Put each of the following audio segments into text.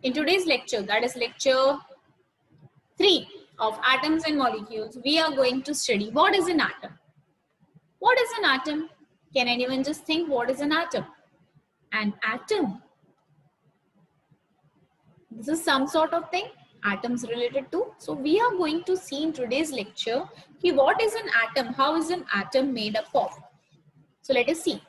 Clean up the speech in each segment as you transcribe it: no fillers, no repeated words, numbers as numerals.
In today's lecture, that is lecture 3 of atoms and molecules, we are going to study what is an atom. What is an atom? Can anyone just think what is an atom? An atom. This is some sort of thing atoms related to. So we are going to see in today's lecture what is an atom, how is an atom made up of. So let us see.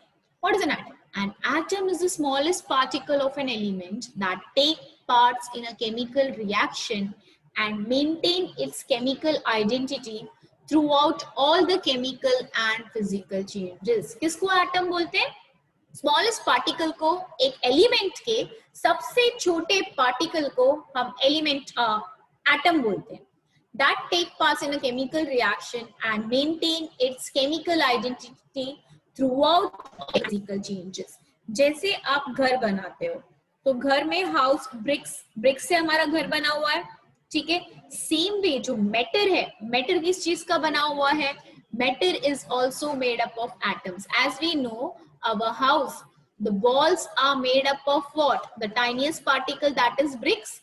What is an atom? An atom is the smallest particle of an element that take parts in a chemical reaction and maintain its chemical identity throughout all the chemical and physical changes. किसको atom बोलते हैं? Smallest particle को एक element के सबसे छोटे particle को हम element atom बोलते हैं. That take part in a chemical reaction and maintain its chemical identity throughout physical changes. जैसे आप घर बनाते हो तो घर में हाउस ब्रिक्स से हमारा घर बना हुआ है, ठीक है. सेम वे जो मैटर है, मैटर किस चीज का बना हुआ है? Matter is also made up of atoms. As we know our house, the walls are made up of what? The tiniest particle, that is bricks.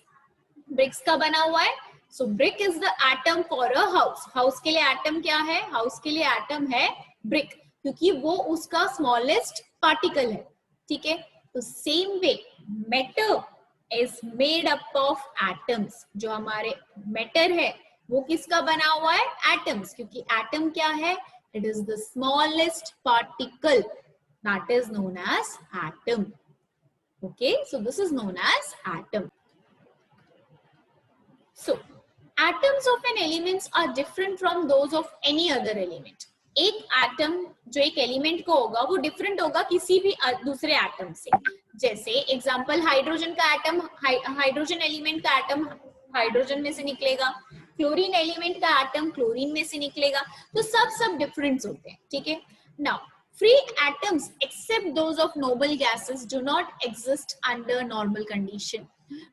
bricks का बना हुआ है. So brick is the atom for a house. house के लिए atom क्या है? house के लिए atom है brick, क्योंकि वो उसका smallest particle है, ठीक है. तो same way matter is made up of atoms. जो हमारे matter है वो किसका बना हुआ है? atoms, क्योंकि atom क्या है? It is the smallest particle. That is known as atom. Okay, so this is known as atom. So, atoms of an elements are different from those of any other element. एक atom जो एक element को होगा वो different होगा किसी भी दूसरे atom से. जैसे example हाइड्रोजन का atom, हाइड्रोजन element का atom हाइड्रोजन में से निकलेगा, क्लोरीन element का atom क्लोरीन में से निकलेगा. तो सब different होते हैं, ठीक है. Now, free atoms except those of noble gases do not exist under normal condition.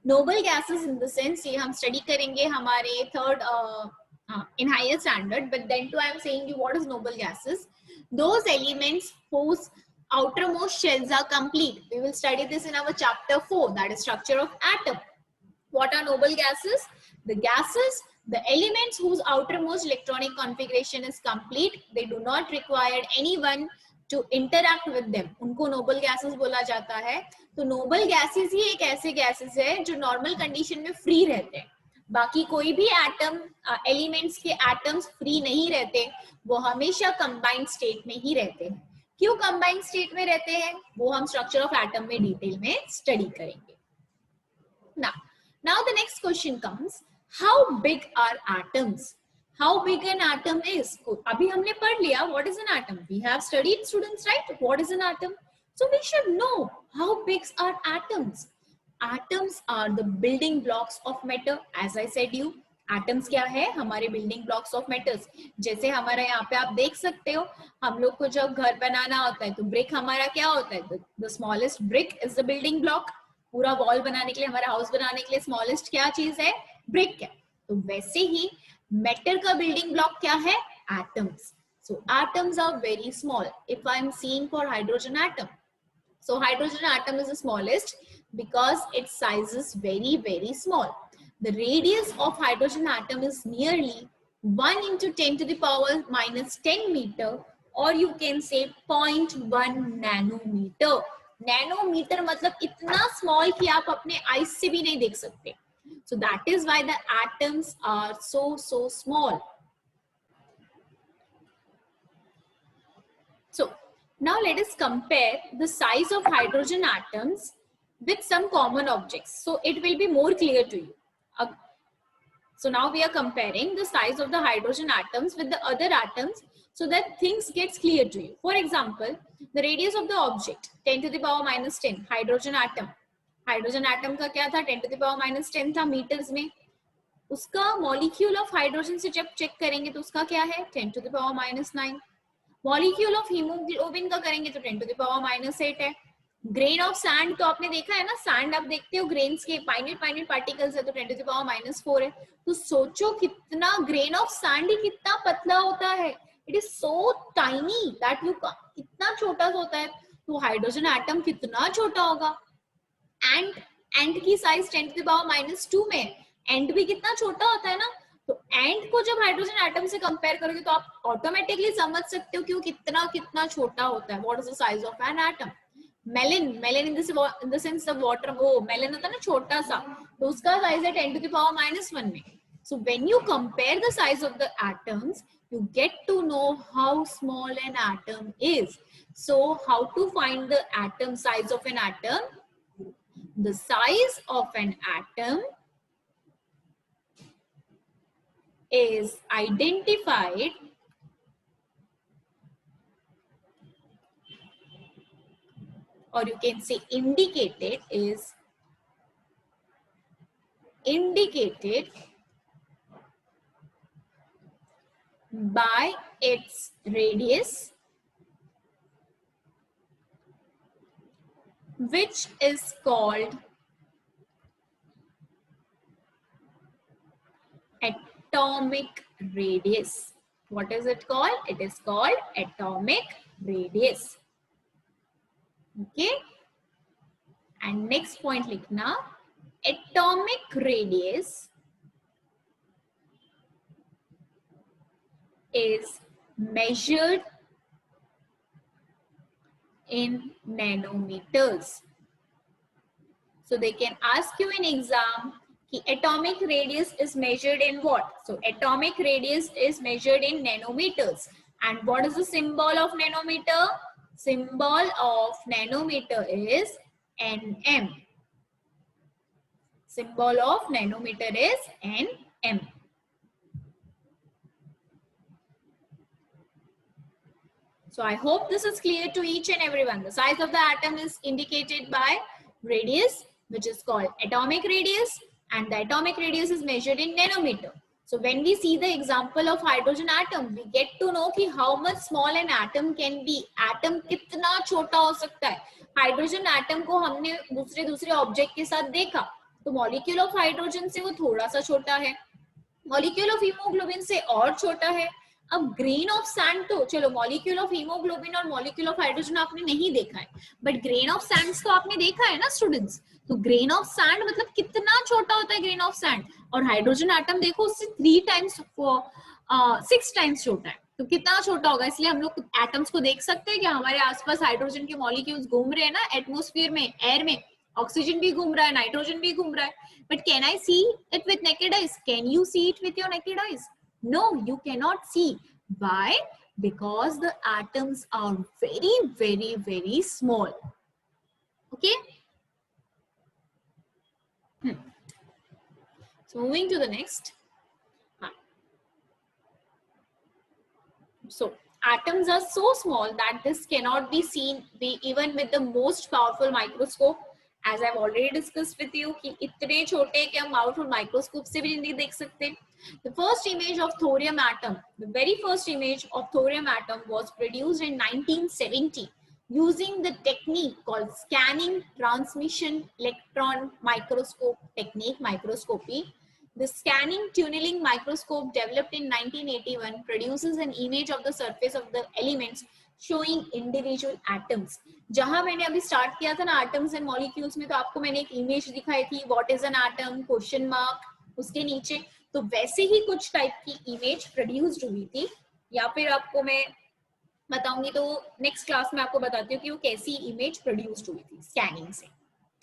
Noble gases in the sense ये हम study करेंगे हमारे third in higher standard, but then too I am saying you what is noble gases. Those elements whose outermost shells are complete. We will study this in our chapter 4, that is structure of atom. What are noble gases? The gases, the elements whose outermost electronic configuration is complete, they do not require anyone to interact with them. उनको noble gases बोला जाता है. तो noble gases ही एक ऐसे gases है जो normal condition में free रहते हैं. बाकी कोई भी atom elements के atoms free नहीं रहते, वो हमेशा combined state में ही रहते हैं. क्यों combined state में रहते हैं वो हम structure of atom में detail में study करेंगे. Now the next question comes, how big are atoms? How big an atom is? अभी हमने पढ़ लिया what is an atom. We have studied, students, right? What is an atom? So we should know how big are atoms. Atoms are the building blocks of matter. As I said you, atoms क्या है? हमारे building blocks of matters. जैसे हमारा यहाँ पे आप देख सकते हो, हम लोग को जब घर बनाना होता है तो brick हमारा क्या होता है? The smallest brick is the building block. पूरा wall बनाने के लिए, हमारा house बनाने के लिए smallest क्या चीज है? Brick है. तो वैसे ही matter का building block क्या है? Atoms. So atoms are very small. If I am seeing for hydrogen atom, so hydrogen atom is the smallest because its size is very small. The radius of hydrogen atom is nearly 1 into 10 to the power minus 10 meter, or you can say 0.1 nanometer. Nanometer मतलब इतना small कि आप अपने eyes से भी नहीं देख सकते. So that is why the atoms are so small. So now let us compare the size of hydrogen atoms with some common objects. So it will be more clear to you. So now we are comparing the size of the hydrogen atoms with the other atoms so that things gets clear to you. For example, the radius of the object 10 to the power minus 10, hydrogen atom. Hydrogen atom का क्या था? 10 to the power minus 10 था metres में. उसका molecule of hydrogen से जब check करेंगे तो उसका क्या है? 10 to the power minus 9. Molecule of haemoglobin का करेंगे तो 10 to the power minus 8 है. ग्रेन ऑफ सैंड तो आपने देखा है ना, सैंड आप देखते हो ग्रेन्स के फाइनाइट पार्टिकल्स है तो 10 to the power minus 4 है. तो सोचो कितना ग्रेन ऑफ सैंड ही कितना पतला होता है. It is so tiny that you, कितना छोटा सा होता है. तो हाइड्रोजन एटम कितना छोटा होगा. And एंड की साइज 10⁻⁻² में है, एंड भी कितना छोटा होता है ना, तो एंड को जब हाइड्रोजन एटम से कंपेयर करोगे तो आप ऑटोमेटिकली समझ सकते हो कि वो कितना कितना छोटा होता है. What is the size of an atom. मेलिन in the sense the water, वो मेलिन होता है ना छोटा सा, तो उसका साइज है 10⁻⁻1 में. So when you compare the size of the atoms, you get to know how small an atom is. So how to find the atom size of an atom? The size of an atom is identified or you can say indicated by its radius, which is called atomic radius. What is it called? It is called atomic radius. Okay. And next point likhna, atomic radius is measured in nanometers. So they can ask you in exam, ki atomic radius is measured in what? So atomic radius is measured in nanometers. And what is the symbol of nanometer? Symbol of nanometer is Nm. Symbol of nanometer is Nm. So I hope this is clear to each and everyone. The size of the atom is indicated by radius, which is called atomic radius, and the atomic radius is measured in nanometer. So when we see the example of hydrogen atom, we get to know कि how much small an atom can be. Atom कितना छोटा हो सकता है. Hydrogen atom को हमने दूसरे object के साथ देखा, तो मॉलिक्यूल ऑफ हाइड्रोजन से वो थोड़ा सा छोटा है, मॉलिक्यूल ऑफ हीमोग्लोबिन से और छोटा है. अब ग्रेन ऑफ सैंड, तो चलो मॉलिक्यूल ऑफ हीमोग्लोबिन और मॉलिक्यूल ऑफ हाइड्रोजन आपने नहीं देखा है, बट ग्रेन ऑफ सैंड्स तो आपने देखा है ना स्टूडेंट्स. तो ग्रेन ऑफ सैंड मतलब कितना छोटा होता है ग्रेन ऑफ सैंड, और हाइड्रोजन एटम देखो उससे 6 टाइम्स छोटा है. तो कितना छोटा होगा, इसलिए हम लोग एटम्स को देख सकते हैं कि हमारे आसपास हाइड्रोजन के मॉलिक्यूल्स घूम रहे हैं ना एटमोस्फियर में, एयर में. ऑक्सीजन भी घूम रहा है, नाइट्रोजन भी घूम रहा है. But can I see it with naked eyes? Can you see it with your naked eyes? No, you cannot see. Why? Because the atoms are very, very, very small. Okay? So moving to the next. So atoms are so small that this cannot be seen even with the most powerful microscope. As I've already discussed with you कि इतने छोटे कि हम powerful microscope से भी नहीं देख सकते. The first image of thorium atom, the very first image of thorium atom was produced in 1970 using the technique called scanning transmission electron microscope technique, microscopy. The scanning tunneling microscope developed in 1981 produces an image of the surface of the elements showing individual atoms. जहां मैंने अभी start किया था ना atoms and molecules में, तो आपको मैंने एक इमेज दिखाई थी, what is an atom, question mark उसके नीचे. तो वैसे ही कुछ टाइप की इमेज प्रोड्यूस्ड हुई थी, या फिर आपको मैं बताऊंगी तो नेक्स्ट क्लास में आपको बताती हूँ कि वो कैसी इमेज प्रोड्यूस्ड हुई थी स्कैनिंग से.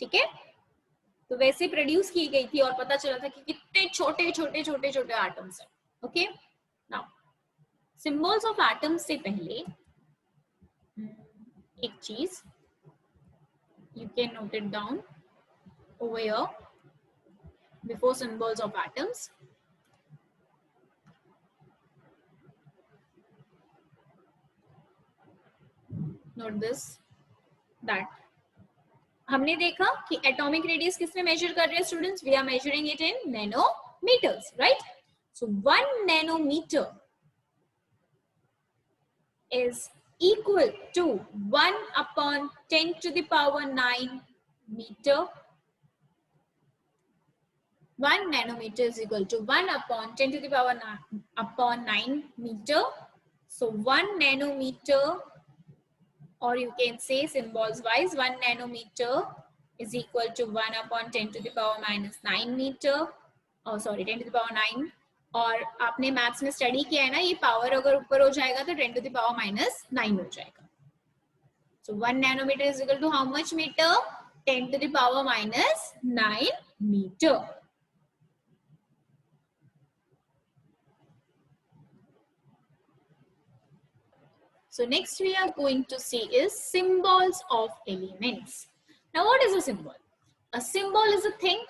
ठीक है, तो वैसे प्रोड्यूस की गई थी और पता चला था कि कितने छोटे छोटे छोटे छोटे एटम्स हैं. Okay, now symbols of atoms से पहले एक चीज, you can note it down over here before symbols of atoms. Note this, that हमने देखा कि एटॉमिक रेडियस किसमें मेजर कर रहे हैं students, we are measuring it in nanometres, right. So 1 nanometre is equal to 1 upon 10 to the power 9 meter. 1 nanometer is equal to 1 upon 10 to the power 9 meter. So 1 nanometer, or you can say symbols wise, 1 nanometer is equal to 1 upon 10 to the power minus 9 meter, sorry 10 to the power 9. और आपने maths में study किया है ना, ये power अगर ऊपर हो जाएगा तो 10 to the power minus 9 हो जाएगा. So 1 nanometer is equal to how much meter? 10 to the power minus 9 meter. So next we are going to see is symbols of elements. Now what is a symbol? A symbol is a thing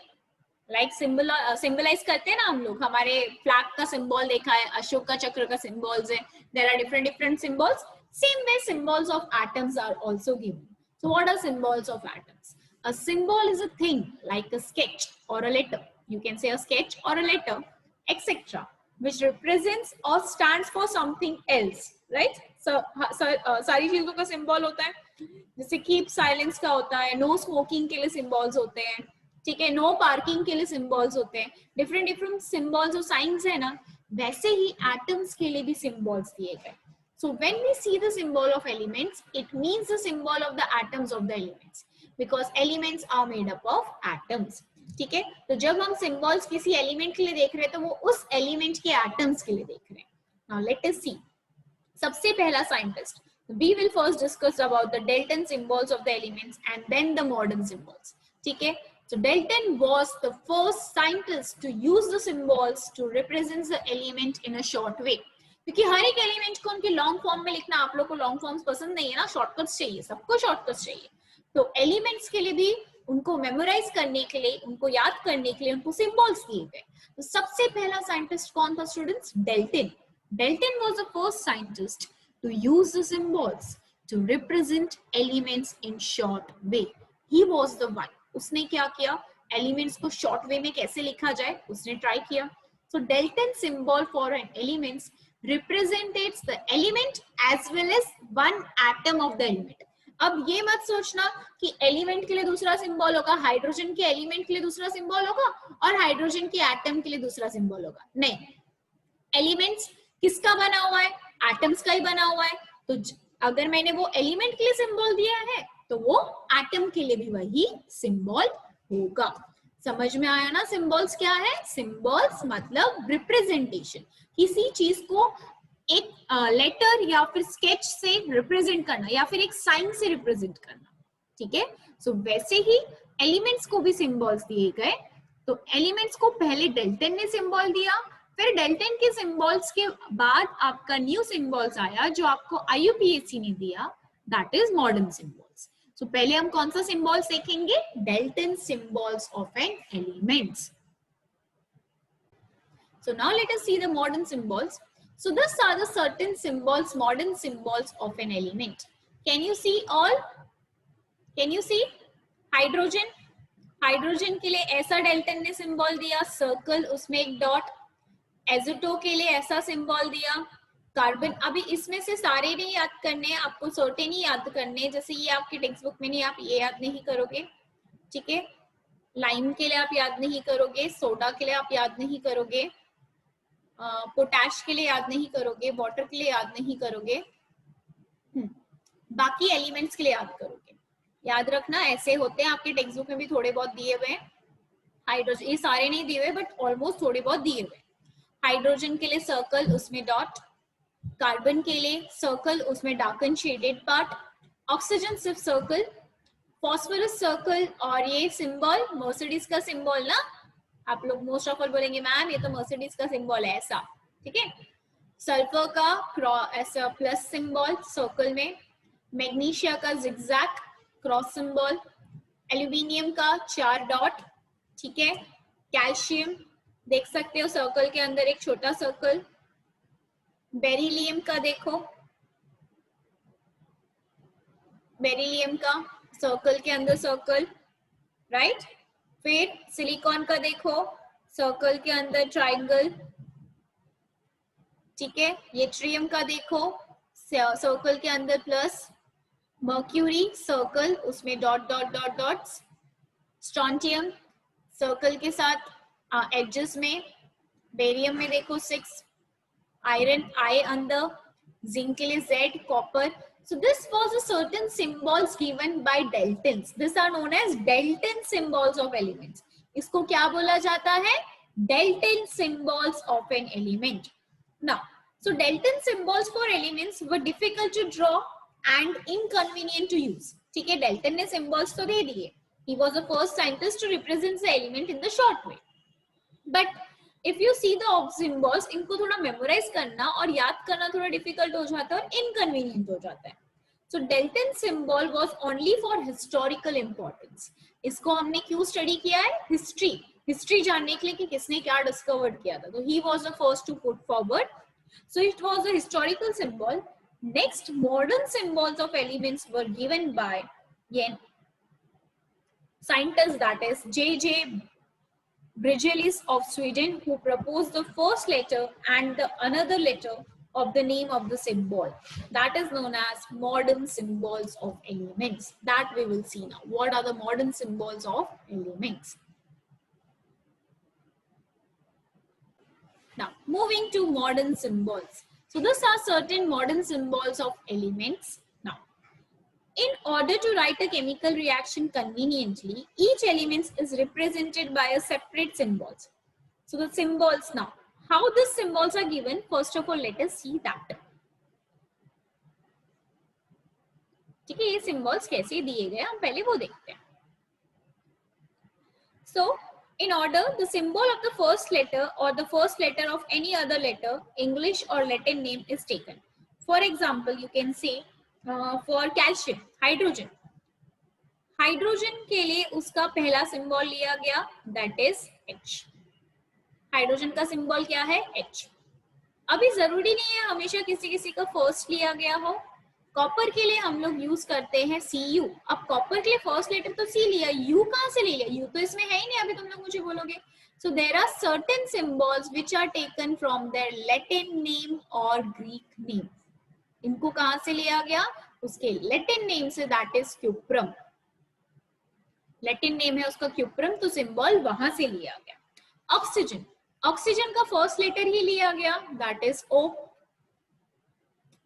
like symbolize करते हैं ना हम लोग. हमारे flag का symbol देखा है, अशोक का चक्र का सिंबल्स है. There are different symbols. Same way symbols of atoms are also given. So what are symbols of atoms? A symbol is a thing like a sketch or a letter. You can say a sketch or a letter, etc., which represents or stands for something else, right? So सारी चीजों का symbol होता है. जैसे keep silence का होता है, no smoking के लिए सिंबल्स होते हैं, ठीक है, नो पार्किंग के लिए सिंबल्स होते हैं. डिफरेंट सिंबल्स और साइंस है ना, वैसे ही एटम्स के लिए भी सिंबल्स दिए गए. So when we see the symbol of elements, it means the symbol of the atoms of the elements, because elements are made up of atoms. ठीक है, तो जब हम सिंबल्स किसी एलिमेंट के लिए देख रहे हैं तो वो उस एलिमेंट के एटम्स के लिए देख रहे हैं. Now let us see. सबसे पहला scientist, we will first discuss about the Dalton symbols of the elements and then the modern symbols. ठीक है, so Dalton was the first scientist to use the symbols to represent the element in a short way. क्योंकि हर एक element को उनके long form में लिखना, आप लोग को लॉन्ग फॉर्म्स पसंद नहीं है ना, शॉर्टकट्स चाहिए, सबको शॉर्टकट्स चाहिए. तो एलिमेंट्स के लिए भी उनको मेमोराइज करने के लिए, उनको याद करने के लिए उनको सिंबल्स दिए गए. तो सबसे पहला साइंटिस्ट कौन था students? Dalton. Dalton was the first scientist to use the symbols to represent elements in short way. He was the one. उसने क्या किया? Elements को short way में कैसे लिखा जाए उसने try किया. So Dalton symbol for an elements represents the element as well as one atom of the element. अब ये मत सोचना कि एलिमेंट के लिए दूसरा सिंबल होगा, हाइड्रोजन के एलिमेंट के लिए दूसरा सिंबल होगा और हाइड्रोजन के एटम के लिए दूसरा सिंबल होगा. नहीं, एलिमेंट्स किसका बना हुआ है? एटम्स का ही बना हुआ है. तो अगर मैंने वो एलिमेंट के लिए सिंबल दिया है तो वो एटम के लिए भी वही सिंबल होगा. समझ में आया ना? सिंबल्स क्या है? सिंबल्स मतलब रिप्रेजेंटेशन, किसी चीज को एक लेटर या फिर स्केच से रिप्रेजेंट करना या फिर एक साइन से रिप्रेजेंट करना. ठीक है, सो वैसे ही एलिमेंट्स को भी सिंबल्स दिए गए. तो एलिमेंट्स को पहले डेल्टन ने सिंबल दिया, फिर डेल्टन के सिंबल्स के बाद आपका न्यू सिंबल्स आया जो आपको आईयूपीएसी ने दिया, that is modern symbols. So पहले हम कौन सा सिंबल्स देखेंगे? Dalton symbols of an elements. So now let us see the modern symbols. So this are the certain symbols, modern symbols of an element. Can you see all? Can you see? Hydrogen, hydrogen के लिए ऐसा Dalton ने symbol दिया, circle, उसमें एक dot. एज़ोटो के लिए ऐसा सिंबल दिया. कार्बन, अभी इसमें से सारे नहीं याद करने, आपको सर्टेन ही याद करने. जैसे ये आपकी टेक्स्ट बुक में नहीं, आप ये याद नहीं करोगे. ठीक है, लाइम के लिए आप याद नहीं करोगे, सोडा के लिए आप याद नहीं करोगे, पोटैश के लिए याद नहीं करोगे, वाटर के लिए याद नहीं करोगे, बाकी एलिमेंट्स के लिए याद करोगे. याद रखना, ऐसे होते हैं आपके टेक्स्ट बुक में भी थोड़े बहुत दिए हुए हैं. हाइड्रोजन, ये सारे नहीं दिए हुए बट ऑलमोस्ट थोड़े बहुत दिए हुए. हाइड्रोजन के लिए सर्कल, उसमें डॉट. कार्बन के लिए सर्कल, उसमें dark and shaded part. Oxygen सिर्फ सर्कल. Phosphorus circle. और ये सिंबल मर्सिडीज का सिंबल ना, आप लोग मोस्ट ऑफ ऑल बोलेंगे मैम ये तो मर्सिडीज का सिंबल है, ऐसा. ठीक है, सल्फर का ऐसा प्लस सिंबल सर्कल में. मैग्नीशिया का जिगजैग क्रॉस सिंबल. एल्यूमिनियम का 4 डॉट. ठीक है, कैल्शियम देख सकते हो सर्कल के अंदर एक छोटा सर्कल. बेरिलियम का देखो, बेरिलियम का सर्कल के अंदर सर्कल, राइट. फिर सिलिकॉन का देखो सर्कल के अंदर ट्रायंगल. ठीक है, येट्रियम का देखो सर्कल के अंदर प्लस. मर्क्यूरी सर्कल, उसमें dot dot dot dots. Strontium circle के साथ एडजस्ट में. बेरियम में देखो 6. आयरन आई अंदर. जिंक के लिए Z. Copper. So this was a certain symbols given by Daltons. These are known as Dalton symbols of elements. इसको क्या बोला जाता है? Dalton symbols of an element. Now, so Dalton symbols for elements were difficult to draw and inconvenient to use. ठीक है, Dalton ने symbols तो दे दिए. He was the first scientist to represent the element in the short way. But if you see the symbols, इनको थोड़ा memorize करना और याद करना थोड़ा difficult हो जाता है और inconvenient हो जाता है. So Dalton symbol was only for historical importance. इसको हमने क्यों study किया है? History जानने के लिए कि किसने क्या discover किया था. So he was the first to put forward. So it was a historical symbol. Next, modern symbols of elements were given by scientists, that is J.J. Bridgelis of Sweden, who proposed the first letter and the another letter of the name of the symbol. That is known as modern symbols of elements. That we will see now. What are the modern symbols of elements? Now, moving to modern symbols. So these are certain modern symbols of elements. Now, in order to write a chemical reaction conveniently, each element is represented by a separate symbols. So the symbols now, how these symbols are given, first of all, let us see that. ठीक है, ये symbols कैसे दिए गए हम पहले वो देखते हैं. So, in order, the symbol of the first letter or the first letter of any other letter, English or Latin name is taken. For example, you can say for calcium, hydrogen. Hydrogen के लिए उसका पहला symbol लिया गया, that is H. Hydrogen का symbol क्या है? H. अभी जरूरी नहीं है हमेशा किसी किसी का फर्स्ट लिया गया हो. कॉपर के लिए हम लोग यूज करते हैं Cu. अब कॉपर के लिए फर्स्ट लेटर तो C लिया, U कहां से ले लिया? U तो इसमें है ही नहीं. अभी तुम लोग मुझे बोलोगे. So there are certain symbols which are taken from their Latin name or Greek name. इनको कहां से लिया गया? उसके Latin name से, that is cuprum. Latin name है उसका क्यूप्रम, तो सिंबल वहां से लिया गया. ऑक्सीजन, ऑक्सीजन का फर्स्ट लेटर ही लिया गया, दैट इज O.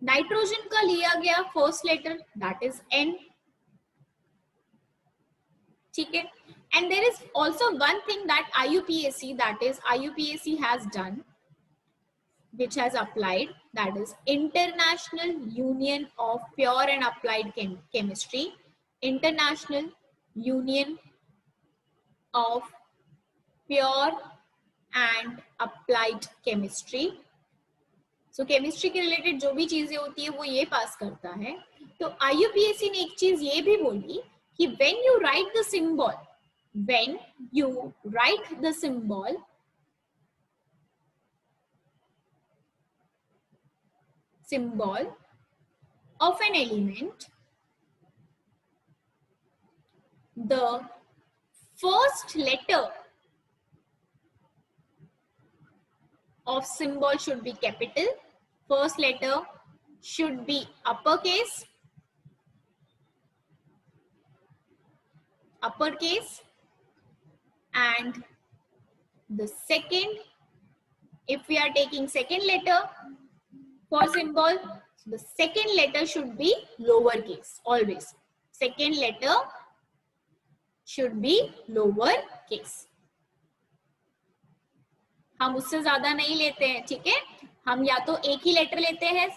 नाइट्रोजन का लिया गया first letter, that is N. ठीक है. And there is also one thing that IUPAC, that is IUPAC has done, which has applied, that is International Union of Pure and Applied Chemistry. International Union of Pure and Applied Chemistry. So chemistry के related जो भी चीजें होती है वो ये पास करता है. तो IUPAC ने एक चीज ये भी बोली कि when you write the symbol of an element, the first letter of symbol should be capital, first letter should be uppercase, and the second, if we are taking second letter for symbol, the second letter should be lowercase always. Second letter should be lowercase. हम उससे ज्यादा नहीं लेते हैं. ठीक है, हम या तो एक ही लेटर लेते हैं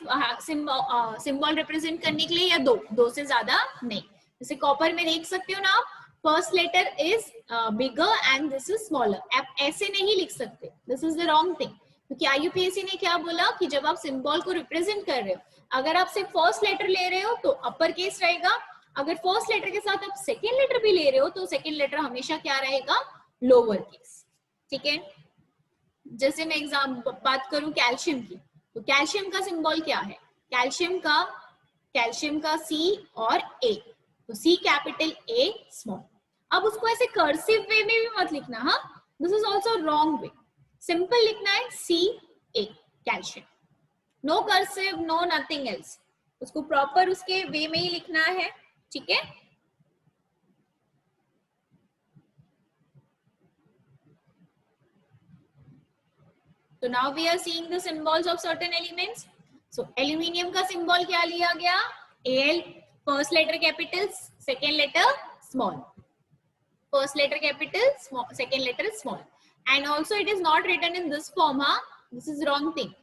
सिंबल रिप्रेजेंट करने के लिए, या दो से ज्यादा नहीं. जैसे कॉपर में देख सकते हो ना आप, first letter is bigger and this is smaller. आप ऐसे नहीं लिख सकते, this is the wrong thing. क्योंकि IUPAC ने क्या बोला कि जब आप सिंबल को रिप्रेजेंट कर रहे हो, अगर आप सिर्फ फर्स्ट लेटर ले रहे हो तो अपर केस रहेगा. अगर फर्स्ट लेटर के साथ आप सेकेंड लेटर भी ले रहे हो तो सेकेंड लेटर हमेशा क्या रहेगा? Lower case. ठीक है. जैसे मैं बात करूं कैल्शियम की, तो कैल्शियम का सिंबल क्या है? कैल्शियम का C और A, तो C कैपिटल A स्मॉल. अब उसको ऐसे कर्सिव वे में भी मत लिखना. हाँ, this is also wrong way. Simple लिखना है CA calcium, no cursive, no nothing else. उसको प्रॉपर उसके वे में ही लिखना है. ठीक है. So now we are seeing the symbols of certain elements. So aluminium का सिंबल क्या लिया गया? AL, first letter capital, second letter small. First letter capital, small, second letter small. And also it is not written in this form, हाँ, this is wrong thing.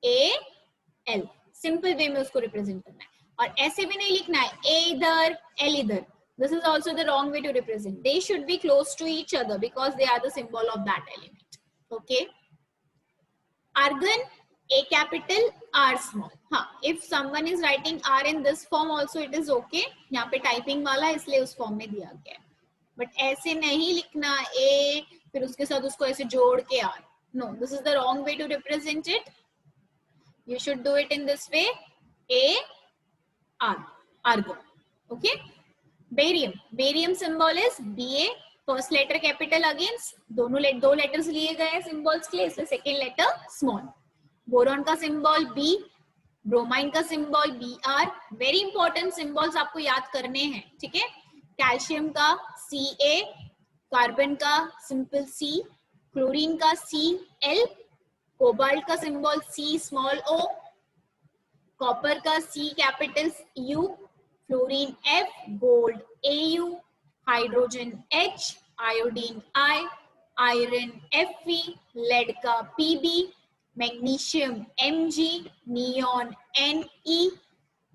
AL, simple way में उसको represent करना है. और ऐसे भी नहीं लिखना है A इधर L इधर. This is also the wrong way to represent. They should be close to each other because they are the symbol of that element. Okay. Argon, A capital, R small. हाँ, if someone is writing R in this form also it is okay. यहाँ पे typing वाला इसलिए उस form में दिया गया है. But ऐसे नहीं लिखना A फिर उसके साथ उसको ऐसे जोड़ के R. No, this is the wrong way to represent it. You should do it in this way. A, R, argon. Okay. Barium, barium symbol is Ba. First letter capital against दोनों दो letters लिए गए हैं symbols के लिए, इसलिए second letter small. Boron का symbol B, bromine का symbol Br. Very important symbols आपको याद करने हैं, ठीक है. कैल्शियम का Ca, कार्बन का सिंपल C, क्लोरीन का Cl, कोबाल्ट का symbol C small o, copper का C capital U, fluorine F, gold Au, hydrogen H, iodine I, iron Fe, lead का Pb, magnesium Mg, neon Ne,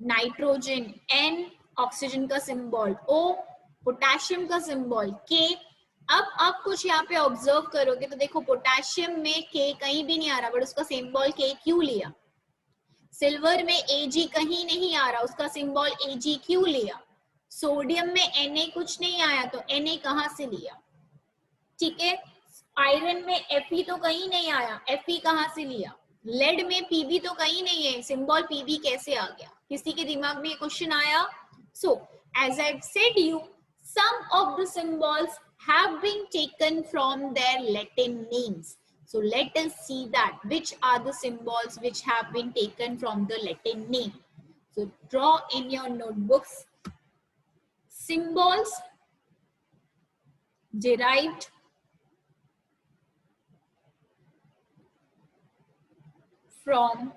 nitrogen N, oxygen का symbol O, potassium का symbol K. अब आप कुछ यहाँ पे observe करोगे तो देखो पोटेशियम में K कहीं भी नहीं आ रहा, बट उसका सिंबल K क्यों लिया. सिल्वर में Ag कहीं नहीं आ रहा, उसका सिंबल Ag क्यों लिया. सोडियम में Na कुछ नहीं आया तो Na कहाँ से लिया, ठीक है. आयरन में Fe तो कहीं नहीं आया, Fe कहाँ से लिया. लेड में Pb तो कहीं नहीं है, सिंबल Pb कैसे आ गया. किसी के दिमाग में ये क्वेश्चन आया. So as I said you, some of the symbols have been taken from their Latin names. So let us see that which are the symbols which have been taken from the Latin name. So draw in your notebooks symbols derived from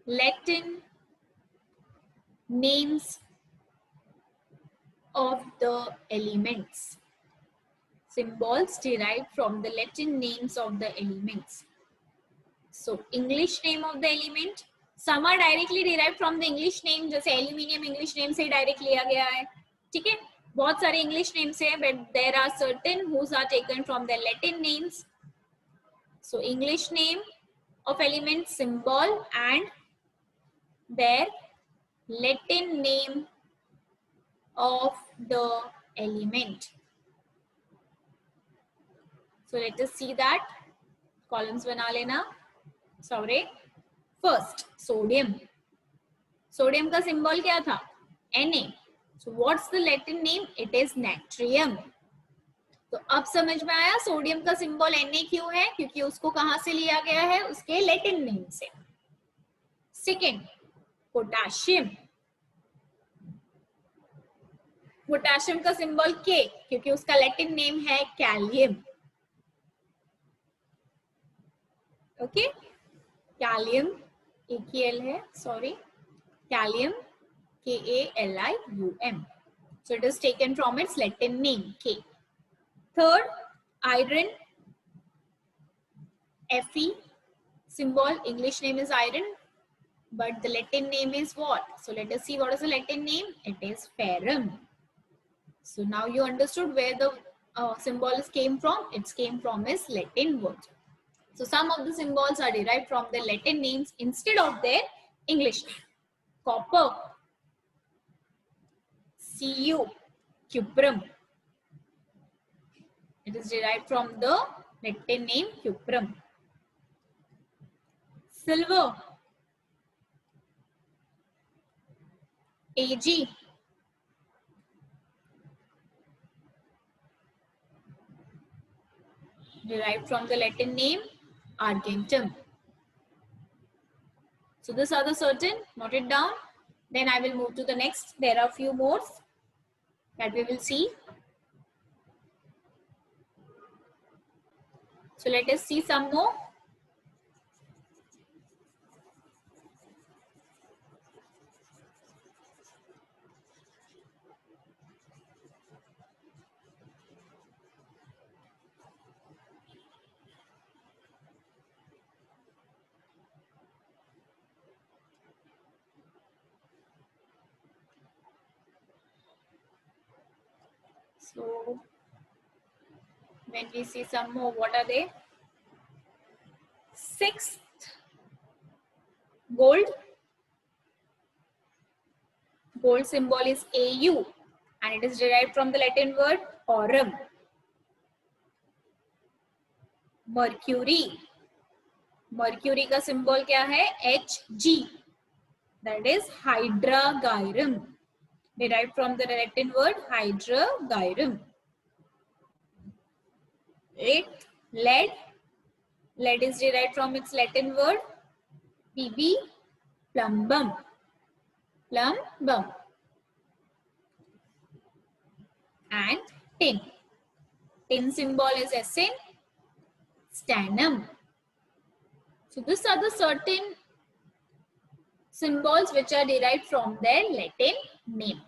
Latin names of the elements. Symbols derived from the Latin names of the elements. So English name of the element, some are directly derived from the English name, जैसे aluminium English name से direct लिया गया है, ठीक है. बहुत सारे English names हैं, but there are certain whose are taken from the Latin names. So English name of element, symbol, and their Latin name of the element. So let us see that. Columns बना लेना. Sorry. First, sodium. Sodium का symbol क्या था? Na. So what's the Latin name? It is natrium. तो अब समझ में आया सोडियम का सिंबल Na क्यों है, क्योंकि उसको कहां से लिया गया है, उसके लैटिन नेम से. Second, potassium. पोटेशियम का सिंबल K, क्योंकि उसका लैटिन नेम है कैलियम. ओके, कैलियम AKL है, sorry, kalium KALIUM. So it is taken from its Latin name K. Third, iron Fe, symbol English name is iron, but the Latin name is what? So let us see what is the Latin name. It is ferrum. So now you understood where the symbol came from. It came from its Latin word. So some of the symbols are derived from the Latin names instead of their English name. Copper, Cu, cuprum. It is derived from the Latin name cuprum. Silver, Ag. Derived from the Latin name argentum. So these are the certain, note it down. Then I will move to the next. There are a few more that we will see. So let us see some more. So when we see some more, what are they? Sixth, gold. Gold symbol is Au and it is derived from the Latin word aurum. Mercury. Mercury का symbol क्या है? Hg. That is hydragyrum. Derived from the Latin word hydragyrum. Eighth, lead. Lead is derived from its Latin word Pb, plumbum. Plumbum. And tin. Tin symbol is Sn, stannum. So these are the certain symbols which are derived from their Latin name.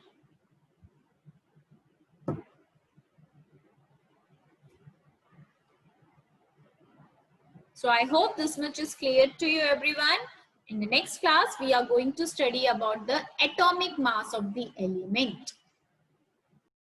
So I hope this much is clear to you, everyone. In the next class, we are going to study about the atomic mass of the element.